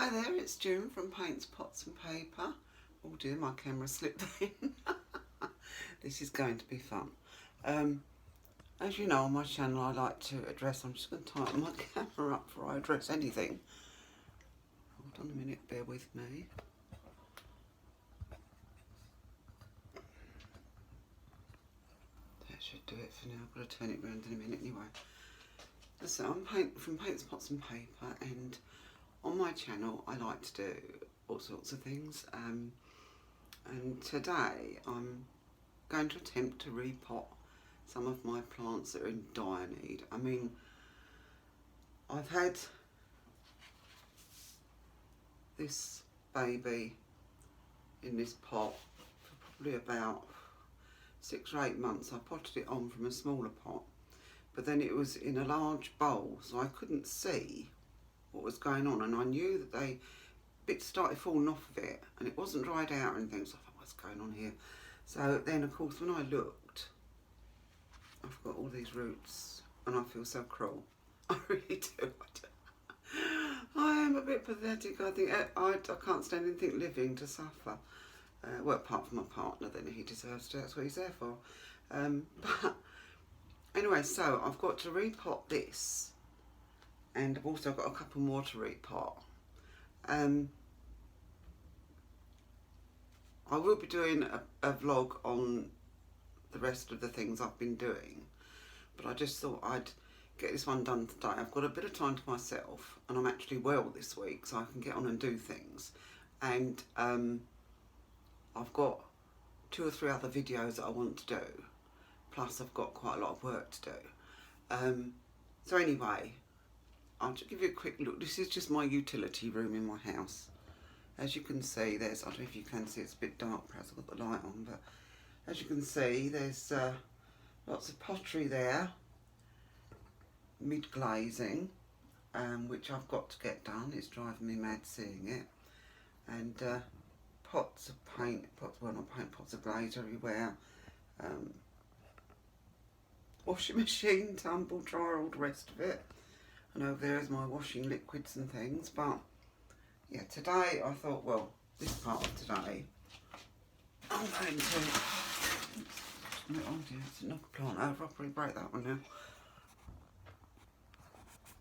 Hi there, it's June from Paints, Pots and Paper. Oh dear, my camera slipped in. This is going to be fun. As you know, on my channel I like to address, I'm just going to tighten my camera up before I address anything. Hold on a minute, bear with me. That should do it for now. I've got to turn it around in a minute anyway. So I'm from Paints, Pots and Paper, and on my channel I like to do all sorts of things, and today I'm going to attempt to repot some of my plants that are in dire need. I mean, I've had this baby in this pot for probably about 6 or 8 months. I potted it on from a smaller pot, but then it was in a large bowl, so I couldn't see what was going on, and I knew that bits started falling off of it, and it wasn't dried out or anything, so I thought, what's going on here? So then, of course, when I looked, I've got all these roots, and I feel so cruel. I really do. I am a bit pathetic. I think I can't stand anything living to suffer. Well, apart from my partner, then he deserves to. That's what he's there for. But anyway, so I've got to repot this, and I've also got a couple more to repot. I will be doing a vlog on the rest of the things I've been doing, but I just thought I'd get this one done today. I've got a bit of time to myself, and I'm actually well this week, so I can get on and do things. And I've got 2 or 3 other videos that I want to do, plus I've got quite a lot of work to do. So anyway, I'll just give you a quick look. This is just my utility room in my house. As you can see, I don't know if you can see, it's a bit dark, perhaps I've got the light on, but as you can see, there's lots of pottery there, mid-glazing, which I've got to get done. It's driving me mad seeing it. And pots of paint, pots of glaze everywhere. Washing machine, tumble dryer, all the rest of it. And over there is my washing liquids and things. But yeah, today I thought, well, this part of today, I'm going to, oh dear, it's a knock a plant over. I'll probably break that one now.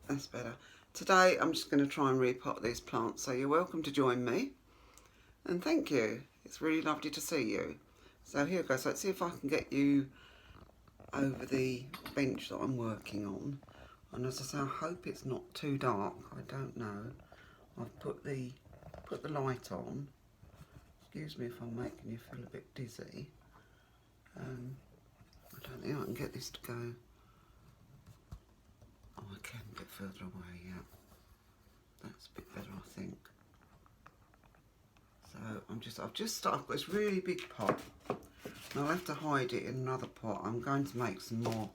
That's better. Today I'm just going to try and repot these plants. So you're welcome to join me. And thank you. It's really lovely to see you. So here we go. So let's see if I can get you over the bench that I'm working on. And as I say, I hope it's not too dark. I don't know. I've put the light on. Excuse me if I'm making you feel a bit dizzy. I don't think I can get this to go. Oh, I can get further away, yeah. That's a bit better, I think. So I've got this really big pot. And I'll have to hide it in another pot. I'm going to make some more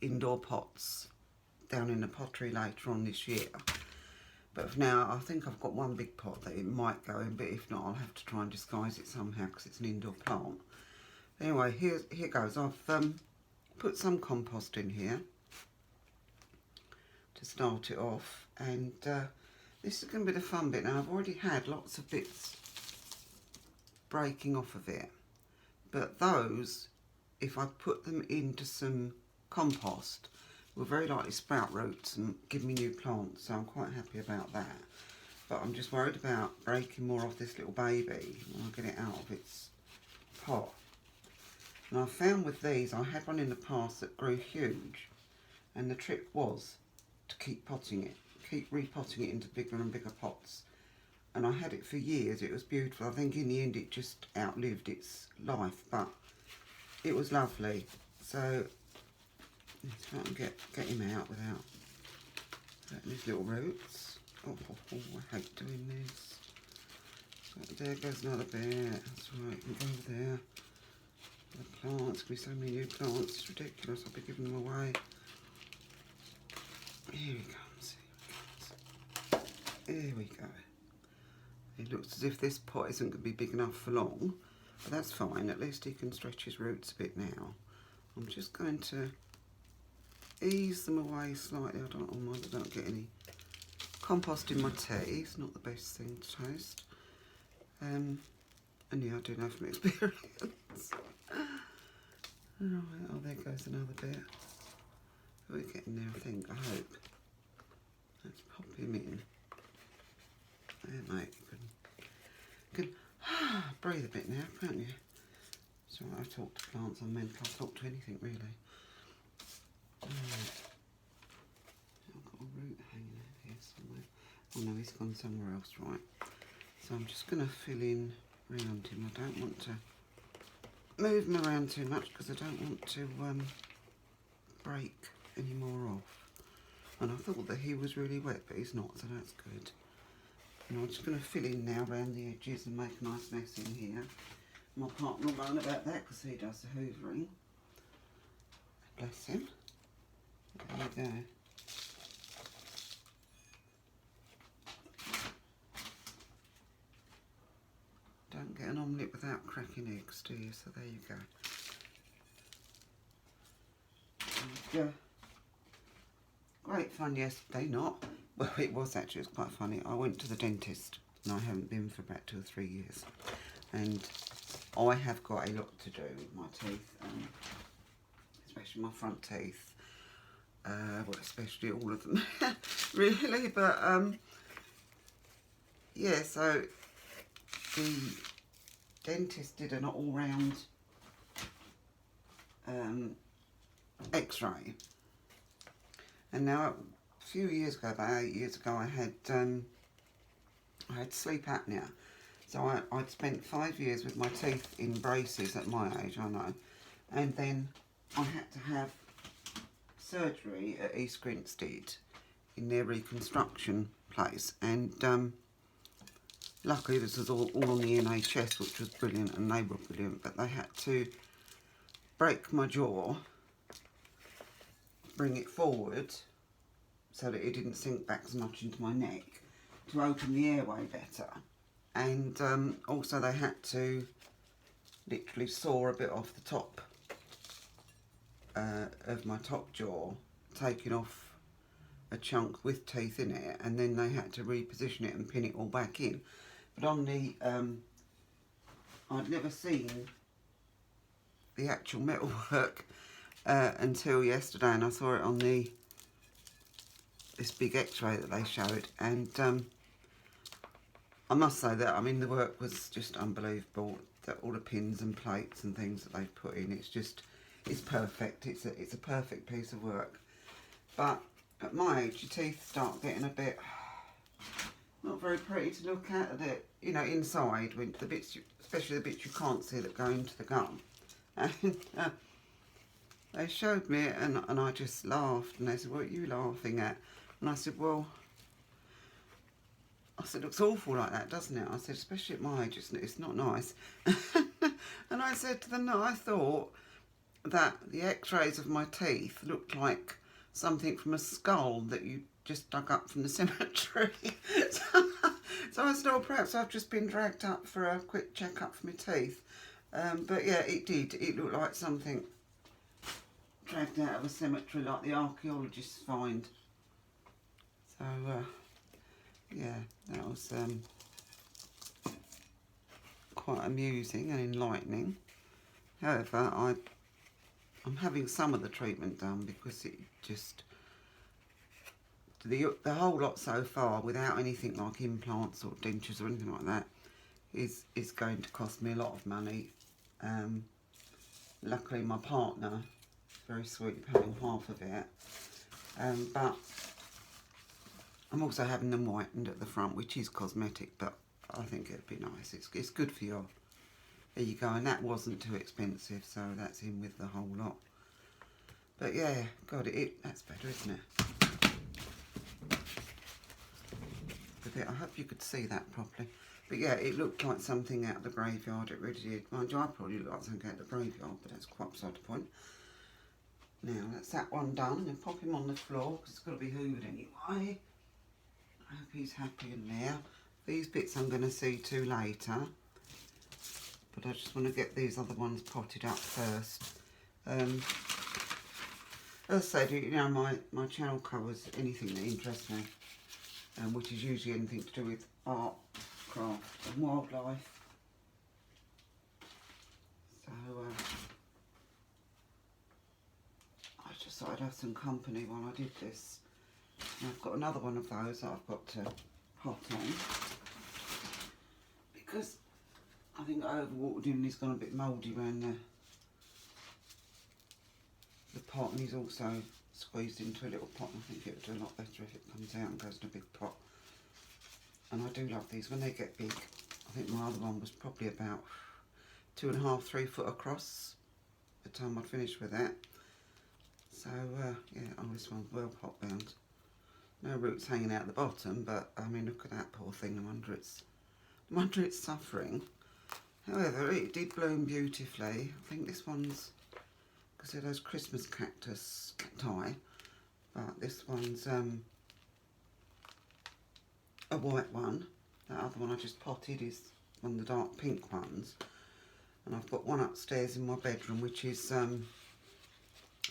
indoor pots down in the pottery later on this year. But for now, I think I've got one big pot that it might go in, but if not, I'll have to try and disguise it somehow because it's an indoor plant. Anyway, here goes. I've put some compost in here to start it off, and this is going to be the fun bit. Now, I've already had lots of bits breaking off of it, but those, if I put them into some compost, will very likely sprout roots and give me new plants, so I'm quite happy about that. But I'm just worried about breaking more off this little baby when I get it out of its pot. And I found with these, I had one in the past that grew huge, and the trick was to keep potting it, keep repotting it into bigger and bigger pots. And I had it for years. It was beautiful. I think in the end it just outlived its life, but it was lovely. So let's try and get him out without hurting his little roots. Oh, I hate doing this. So there goes another bit. That's right, you can go over there. The plants, give me so many new plants. It's ridiculous. I'll be giving them away. Here he comes. Here we go. It looks as if this pot isn't going to be big enough for long, but that's fine. At least he can stretch his roots a bit now. I'm just going to ease them away slightly. I don't get any composting my tea. It's not the best thing to toast. And yeah, I do know from experience. Right, oh, there goes another bit. We're getting there, I think, I hope. Let's pop him in. There, mate, you can breathe a bit now, can't you? It's all right, I talk to plants, I'm mental, I talk to anything, really. Right. I've got a root hanging out here somewhere. Oh no, he's gone somewhere else, right. So I'm just going to fill in around him. I don't want to move him around too much because I don't want to break any more off. And I thought that he was really wet, but he's not, so that's good. And I'm just going to fill in now around the edges and make a nice mess in here. My partner will moan about that because he does the hoovering. Bless him. There we go. Don't get an omelette without cracking eggs, do you? So there you go. And, great fun yesterday, not. Well, it was actually, it was quite funny. I went to the dentist and I haven't been for about 2 or 3 years. And I have got a lot to do with my teeth, especially my front teeth. Well, especially all of them, really. But, yeah, so the dentist did an all-round x-ray. And now, a few years ago, about 8 years ago, I had sleep apnea. So I'd spent 5 years with my teeth in braces at my age, I know. And then I had to have surgery at East Grinstead in their reconstruction place. And luckily this was all on the NHS, which was brilliant, and they were brilliant. But they had to break my jaw, bring it forward so that it didn't sink back as much into my neck, to open the airway better. And also they had to literally saw a bit off the top of my top jaw, taking off a chunk with teeth in it, and then they had to reposition it and pin it all back in. But on the, I'd never seen the actual metalwork until yesterday, and I saw it on this big x-ray that they showed, and I must say that, I mean, the work was just unbelievable. All the pins and plates and things that they've put in, it's perfect. It's a perfect piece of work. But at my age, your teeth start getting a bit not very pretty to look at it, you know, inside, when the bits, especially the bits you can't see that go into the gum. And they showed me it, and I just laughed, and they said, "What are you laughing at?" And I said, "Well," I said, "it looks awful like that, doesn't it?" I said, "Especially at my age, it's not nice." And I said to them, "No, I thought that the x-rays of my teeth looked like something from a skull that you just dug up from the cemetery." So I said, "Oh, perhaps I've just been dragged up for a quick check-up for my teeth." But yeah, it did. It looked like something dragged out of a cemetery, like the archaeologists find. So, yeah, that was quite amusing and enlightening. However, I'm having some of the treatment done because it just, the whole lot so far, without anything like implants or dentures or anything like that, is going to cost me a lot of money. Luckily my partner, very sweet, paying half of it. But I'm also having them whitened at the front, which is cosmetic, but I think it'd be nice. It's good for you. There you go, and that wasn't too expensive, so that's in with the whole lot. But yeah, God, that's better, isn't it? I hope you could see that properly. But yeah, it looked like something out of the graveyard, it really did. Mind you, I probably look like something out of the graveyard, but that's quite beside the point. Now, that's that one done. I'm going to pop him on the floor, because it's got to be hoovered anyway. I hope he's happy in there. These bits I'm going to see to later. But I just want to get these other ones potted up first. As I said, you know, my channel covers anything that interests me. which is usually anything to do with art, craft and wildlife. So I just thought I'd have some company while I did this. And I've got another one of those that I've got to pot on, because I think I overwatered him and he's gone a bit mouldy around the pot, and he's also squeezed into a little pot. I think it would do a lot better if it comes out and goes in a big pot. And I do love these when they get big. I think my other one was probably about 2.5, 3 foot across by the time I'd finished with that. So yeah, oh, this one's well pot bound. No roots hanging out the bottom, but I mean, look at that poor thing. No wonder it's suffering. However, it did bloom beautifully. I think this one's, because they're those Christmas cacti, but this one's a white one. That other one I just potted is one of the dark pink ones. And I've got one upstairs in my bedroom, which is a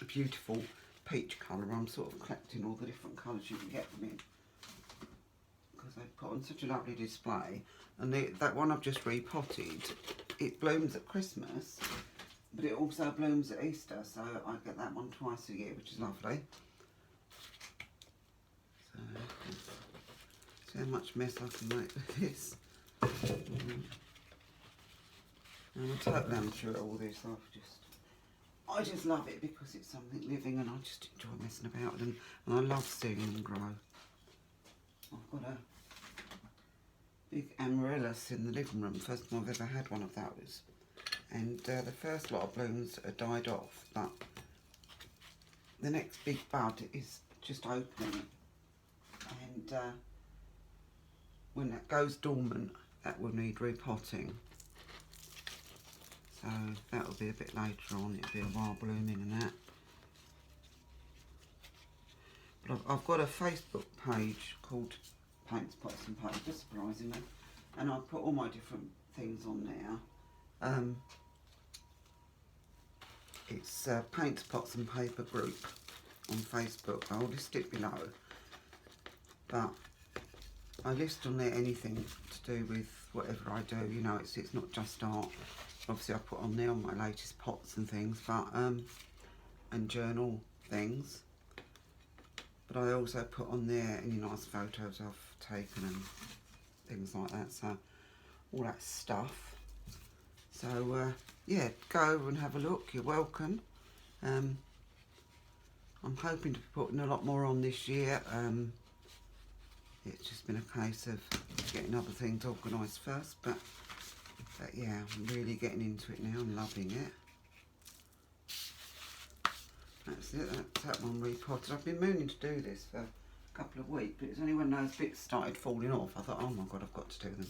beautiful peach colour. I'm sort of collecting all the different colours you can get from it, because they put on such a lovely display. And that one I've just repotted, it blooms at Christmas, but it also blooms at Easter, so I get that one twice a year, which is lovely. So, see how much mess I can make with this. And I'm totally amateur at all this. I just love it because it's something living, and I just enjoy messing about with them, and I love seeing them grow. I've got a big amaryllis in the living room, first time I've ever had one of those, and the first lot of blooms are died off, but the next big bud is just opening, and when that goes dormant, that will need repotting. So that will be a bit later on, it'll be a while blooming and that. But I've got a Facebook page called Paintspotsandpaper, surprisingly, and I put all my different things on there. It's Paintspotsandpaper Group on Facebook. I'll list it below. But I list on there anything to do with whatever I do. You know, it's not just art. Obviously I put on there all my latest pots and things, but and journal things. But I also put on there any nice photos I've taken and things like that. So all that stuff. So yeah, go and have a look. You're welcome. I'm hoping to be putting a lot more on this year. It's just been a case of getting other things organised first, but yeah, I'm really getting into it now and loving it. That's it, that's that one repotted. I've been meaning to do this for a couple of weeks, but it's only when those bits started falling off, I thought, oh my God, I've got to do them.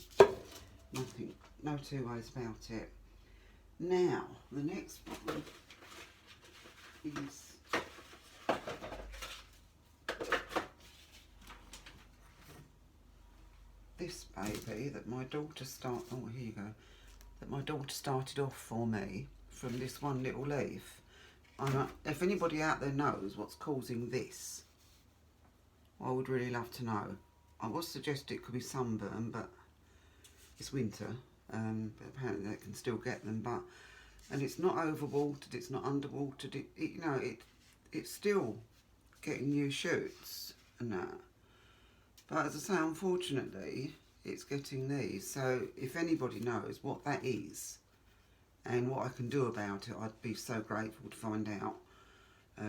Nothing, no two ways about it. Now, the next one is this baby that my daughter started off for me from this one little leaf. If anybody out there knows what's causing this, I would really love to know. I was suggesting it could be sunburn, but it's winter, but apparently they can still get them. And it's not overwatered, it's not underwatered. You know, it's still getting new shoots and that. But as I say, unfortunately, it's getting these. So if anybody knows what that is and what I can do about it, I'd be so grateful to find out.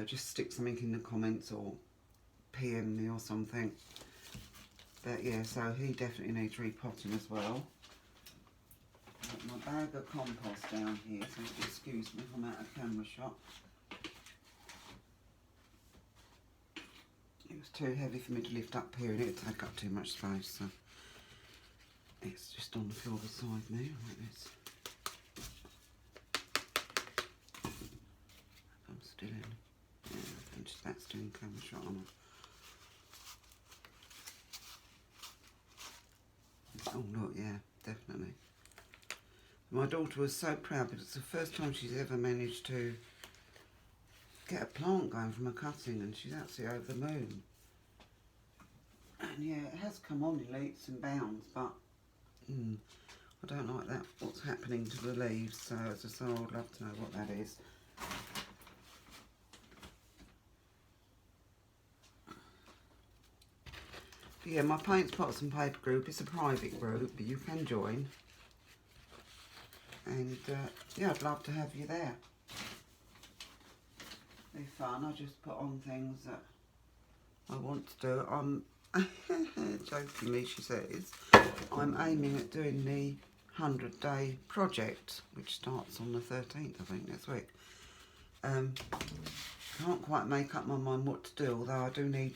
Just stick something in the comments or PM me or something. But yeah, so he definitely needs repotting as well. Got my bag of compost down here, so excuse me if I'm out of camera shot. It was too heavy for me to lift up here and it would take up too much space, so it's just on the floor beside me like this. I'm still in. Yeah, and just that's doing camera shot on it. Oh look, yeah, definitely. My daughter was so proud because it's the first time she's ever managed to get a plant going from a cutting, and she's absolutely over the moon. And yeah, it has come on in leaps and bounds, but I don't like that, what's happening to the leaves, so as I say, I would love to know what that is. But yeah, my Paints, Pots and Paper group is a private group, but you can join. And yeah, I'd love to have you there. Be fun. I just put on things that I want to do. I'm jokingly, she says, I'm aiming at doing the 100-day project, which starts on the 13th, I think, next week. Can't quite make up my mind what to do, although I do need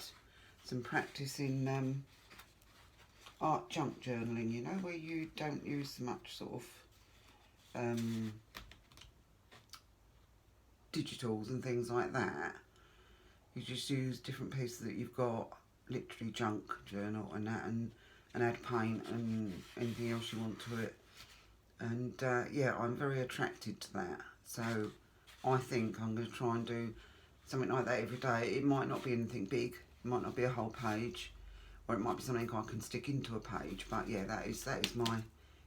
some practice in art junk journaling, you know, where you don't use so much sort of digitals and things like that. You just use different pieces that you've got, literally junk journal and that, and add paint and anything else you want to it. And yeah, I'm very attracted to that. So I think I'm going to try and do something like that every day. It might not be anything big, it might not be a whole page, or it might be something I can stick into a page. But yeah, that is my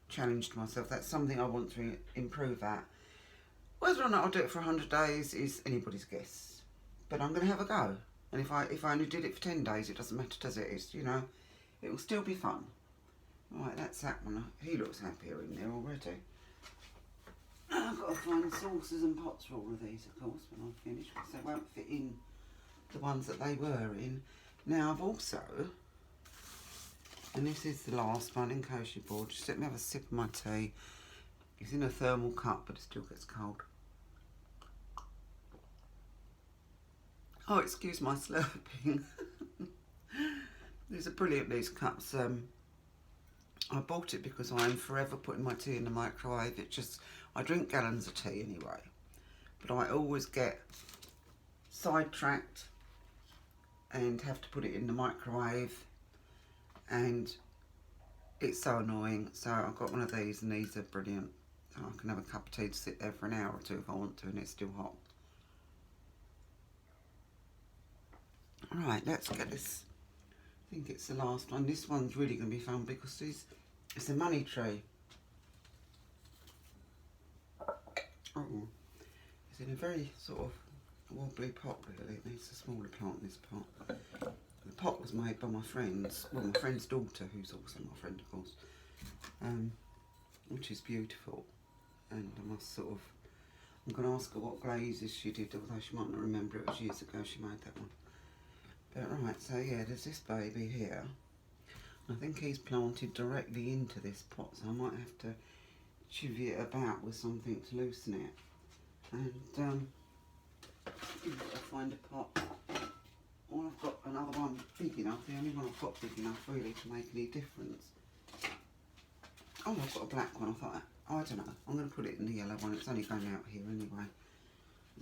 challenge to myself. That's something I want to improve at. Whether or not I'll do it for 100 days is anybody's guess. But I'm going to have a go. And if I only did it for 10 days, it doesn't matter, does it? It's, you know, it will still be fun. Right, that's that one. He looks happier in there already. I've got to find saucers and pots for all of these, of course, when I'm finished, because they won't fit in the ones that they were in. Now, I've also, and this is the last one, in case you're bored, just let me have a sip of my tea. It's in a thermal cup, but it still gets cold. Oh, excuse my slurping. These are brilliant, these cups. I bought it because I am forever putting my tea in the microwave. It just, I drink gallons of tea anyway, but I always get sidetracked and have to put it in the microwave, and it's so annoying. So I've got one of these, and these are brilliant. So I can have a cup of tea to sit there for an hour or two if I want to, and it's still hot. Right, let's get this. I think it's the last one. This one's really going to be fun because it's a money tree. Oh, it's in a very sort of wobbly pot really. It needs a smaller plant in this pot. The pot was made by my friends, well, my friend's daughter, who's also my friend of course, which is beautiful. And I must sort of, I'm going to ask her what glazes she did, although she might not remember, it was years ago she made that one. But right, so yeah, there's this baby here. I think he's planted directly into this pot, so I might have to chivvy it about with something to loosen it. And I've got to find a pot. Or I've got another one big enough, the only one I've got big enough really to make any difference. Oh, I've got a black one, I thought, oh, I don't know, I'm going to put it in the yellow one, it's only going out here anyway.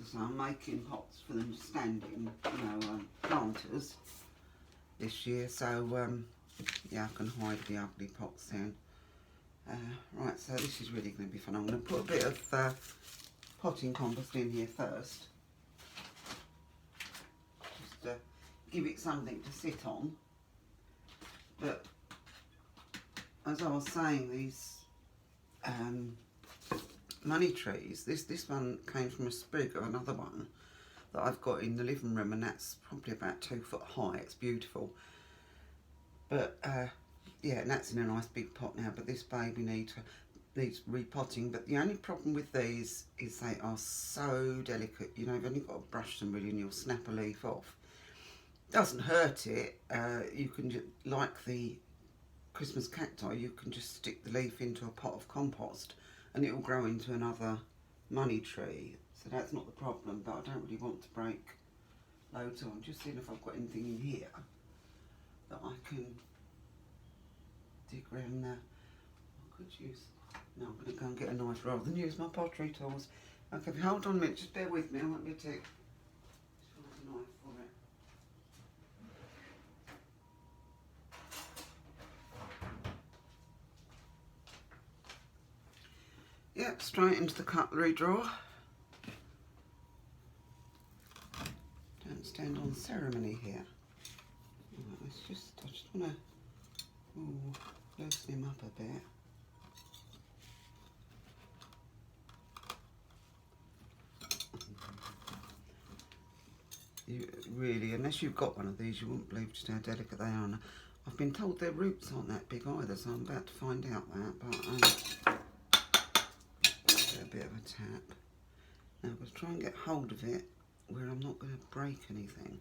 So I'm making pots for them to stand in, you know, planters this year, so yeah, I can hide the ugly pots then. Right, so this is really going to be fun. I'm going to put a bit of potting compost in here first, just to give it something to sit on. But as I was saying, these money trees, this one came from a sprig of another one that I've got in the living room, and that's probably about 2 foot high. It's beautiful, but yeah, and that's in a nice big pot now. But this baby needs repotting. But the only problem with these is they are so delicate, you know, you've only got to brush them really and you'll snap a leaf off. Doesn't hurt it. You can just, like the Christmas cacti, you can just stick the leaf into a pot of compost and it will grow into another money tree. So that's not the problem, but I don't really want to break loads of. I'm just seeing if I've got anything in here that I can dig around there. I could use, no, I'm going to go and get a knife rather than use my pottery tools. Okay, if you hold on a minute, just bear with me, I won't be able to just find a knife for it. Yep, straight into the cutlery drawer. Don't stand on ceremony here. Right, let's just, I just want to loosen him up a bit. You really, unless you've got one of these, you wouldn't believe just how delicate they are. And I've been told their roots aren't that big either, so I'm about to find out that. But a bit of a tap. Now I'm going to try and get hold of it where I'm not going to break anything,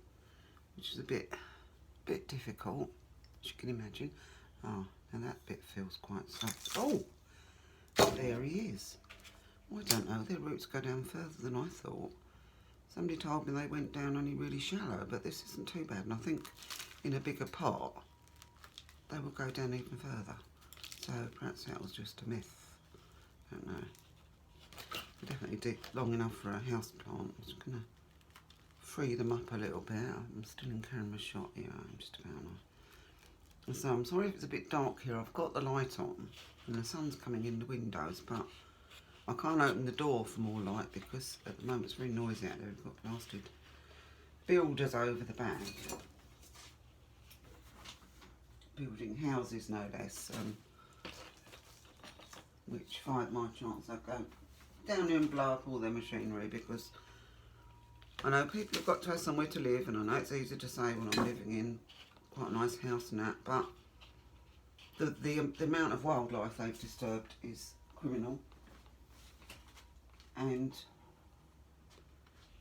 which is a bit difficult, as you can imagine. Oh, now that bit feels quite soft. Oh, there he is. Well, I don't know, their roots go down further than I thought. Somebody told me they went down only really shallow, but this isn't too bad. And I think in a bigger pot, they will go down even further. So perhaps that was just a myth. I don't know. I definitely dig long enough for a house plant. I'm just going to free them up a little bit. I'm still in camera shot here. I'm just about on. So I'm sorry if it's a bit dark here. I've got the light on and the sun's coming in the windows, but I can't open the door for more light because at the moment it's very noisy out there. We've got blasted builders over the back. Building houses, no less. Which find my chance I go down here and blow up all their machinery, because I know people have got to have somewhere to live, and I know it's easy to say when I'm living in quite a nice house and that, but the amount of wildlife they've disturbed is criminal. And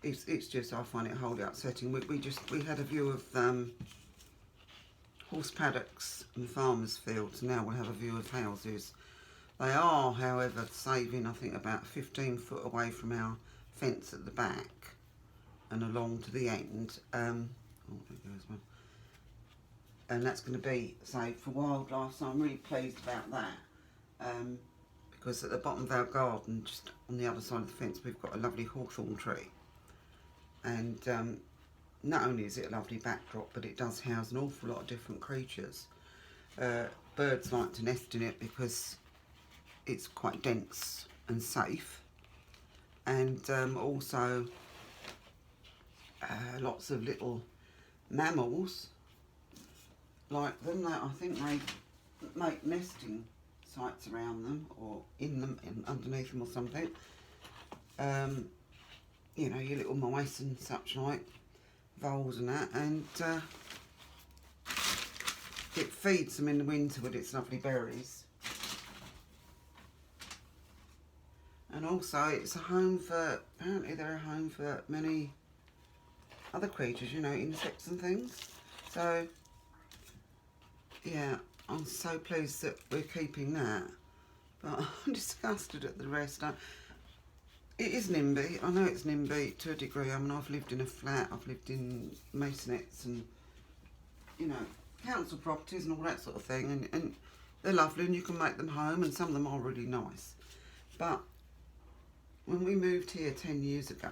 it's just, I find it wholly upsetting. We had a view of horse paddocks and farmers' fields. Now we'll have a view of houses. They are, however, saving, I think, about 15 foot away from our fence at the back and along to the end. Oh, there goes one. And that's going to be saved for wildlife, so I'm really pleased about that. Because at the bottom of our garden, just on the other side of the fence, we've got a lovely hawthorn tree. And not only is it a lovely backdrop, but it does house an awful lot of different creatures. Birds like to nest in it because it's quite dense and safe. And also lots of little mammals like them that I think they make nesting sites around them or in them, underneath them or something. You know, your little mice and such like, voles and that, and it feeds them in the winter with its lovely berries. And also it's a home for, apparently they're a home for many other creatures, you know, insects and things. So yeah, I'm so pleased that we're keeping that, but I'm disgusted at the rest. It is NIMBY, I know it's NIMBY to a degree. I mean, I've lived in a flat, I've lived in masonettes and, you know, council properties and all that sort of thing, and they're lovely and you can make them home, and some of them are really nice. But when we moved here 10 years ago,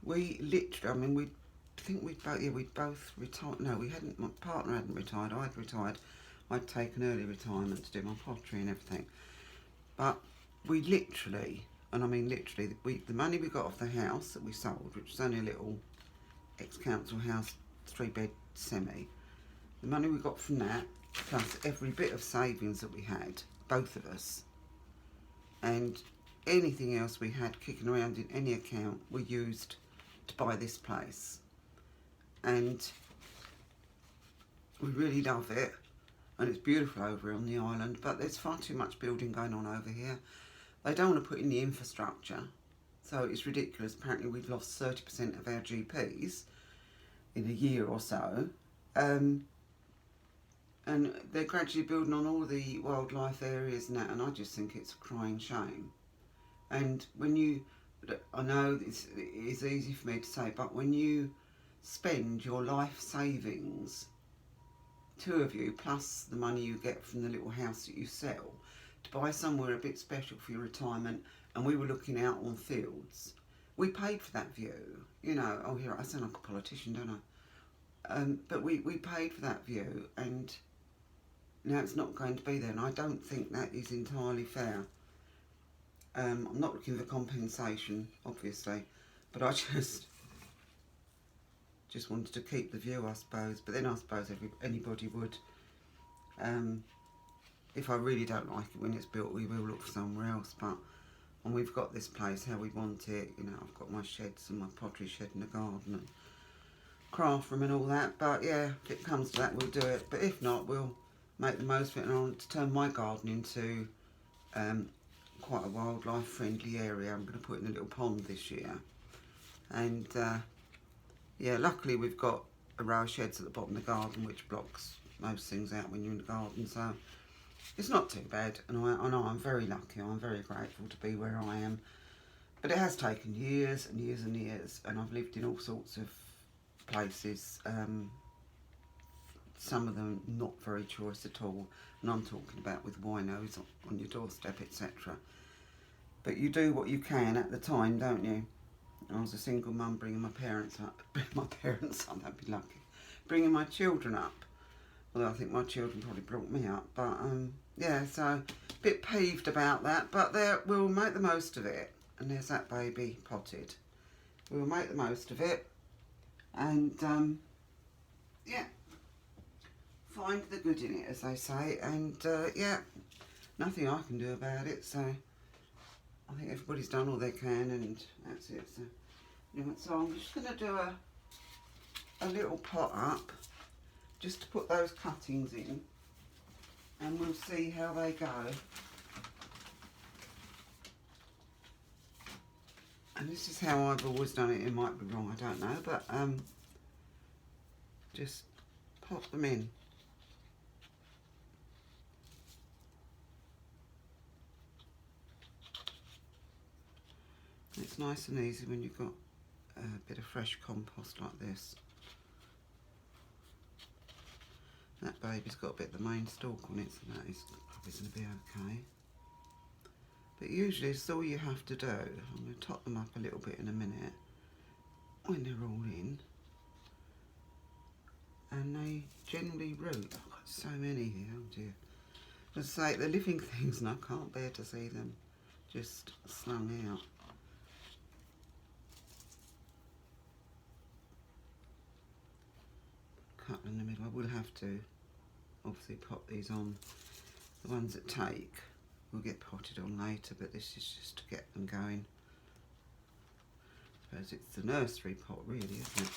we literally, I mean, we'd both retired. No, we hadn't, my partner hadn't retired, I'd retired. I'd taken early retirement to do my pottery and everything. But we literally, and I mean literally, the money we got off the house that we sold, which was only a little ex-council house, 3-bed semi, the money we got from that, plus every bit of savings that we had, both of us, and anything else we had kicking around in any account, we used to buy this place. And we really love it, and it's beautiful over here on the island, but there's far too much building going on over here. They don't want to put in the infrastructure, so it's ridiculous. Apparently we've lost 30% of our GPs in a year or so, and they're gradually building on all the wildlife areas and that, and I just think it's a crying shame. And when you, I know it's easy for me to say, but when you spend your life savings, 2 of you, plus the money you get from the little house that you sell, to buy somewhere a bit special for your retirement, and we were looking out on fields, we paid for that view, you know. Oh, here I sound like a politician, don't I? But we paid for that view, and now it's not going to be there, and I don't think that is entirely fair. I'm not looking for compensation, obviously, but I just just wanted to keep the view, I suppose. But then I suppose anybody would. If I really don't like it when it's built, we will look for somewhere else. But and we've got this place how we want it. You know, I've got my sheds and my pottery shed in the garden and craft room and all that. But yeah, if it comes to that, we'll do it. But if not, we'll make the most of it. And I want to turn my garden into quite a wildlife friendly area. I'm going to put in a little pond this year. And yeah, luckily we've got a row of sheds at the bottom of the garden which blocks most things out when you're in the garden, so it's not too bad. And I know I'm very lucky, I'm very grateful to be where I am. But it has taken years and years and years, and I've lived in all sorts of places, some of them not very choice at all, and I'm talking about with winos on your doorstep, etc. But you do what you can at the time, don't you? I was a single mum bringing my parents up, that'd be lucky, bringing my children up. Although I think my children probably brought me up, but yeah, so a bit peeved about that, but there, we'll make the most of it. And there's that baby potted. We'll make the most of it, and yeah, find the good in it, as they say, and yeah, nothing I can do about it, so I think everybody's done all they can, and that's it. So, anyway, so I'm just going to do a little pot up, just to put those cuttings in, and we'll see how they go. And this is how I've always done it. It might be wrong, I don't know, but just pop them in. It's nice and easy when you've got a bit of fresh compost like this. That baby's got a bit of the main stalk on it, so that is probably going to be okay. But usually it's all you have to do. I'm going to top them up a little bit in a minute when they're all in. And they generally root. I've got so many here, oh dear. As I say, they're living things and I can't bear to see them just slung out. Cut in the middle. I will have to obviously pop these on. The ones that take will get potted on later, but this is just to get them going. I suppose it's the nursery pot really, isn't it?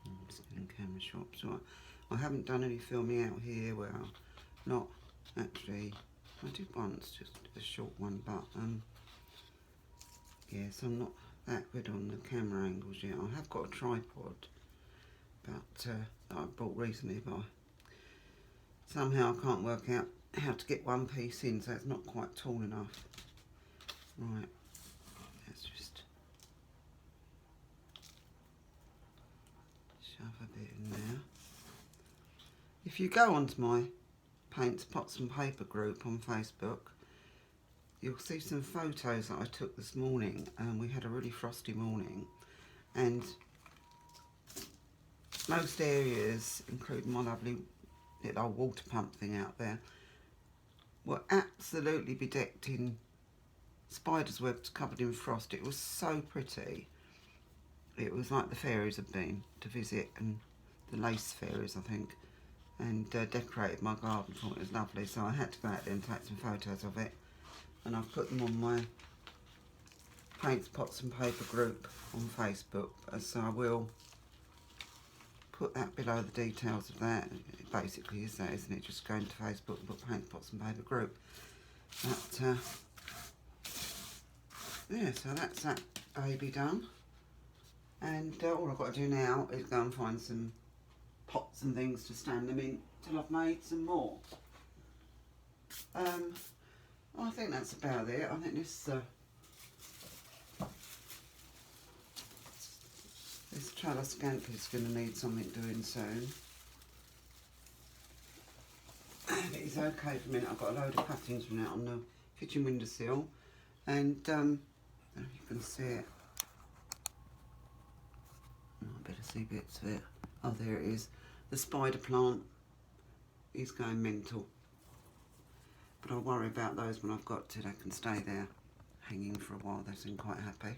I'm just in camera shops. So I haven't done any filming out here. Well, not actually. I did once, just a short one, but yes, I'm not that good on the camera angles yet. I have got a tripod, but that I bought recently, but somehow I can't work out how to get one piece in, so it's not quite tall enough. Right, let's just shove a bit in there. If you go onto my Paints, Pots and Paper group on Facebook, you'll see some photos that I took this morning. We had a really frosty morning, and most areas, including my lovely little old water pump thing out there, were absolutely bedecked in spiders' webs covered in frost. It was so pretty. It was like the fairies had been to visit, and the lace fairies, I think, and decorated my garden. Thought it was lovely, so I had to go out there and take some photos of it. And I've put them on my Paints, Pots and Paper group on Facebook, so I will put that below the details of that. It basically is that, isn't it? Just go into Facebook and put Paints, Pots and Paper group. But yeah, so that's that baby done. And all I've got to do now is go and find some pots and things to stand them in till I've made some more. I think that's about it. I think this trellis scantly is going to need something doing soon. And it's okay for a minute. I've got a load of cuttings from out on the kitchen windowsill, and I don't know if you can see it. Oh, I better see bits of it. Oh, there it is. The spider plant is going mental. But I'll worry about those when I've got to. They can stay there hanging for a while. They seem quite happy.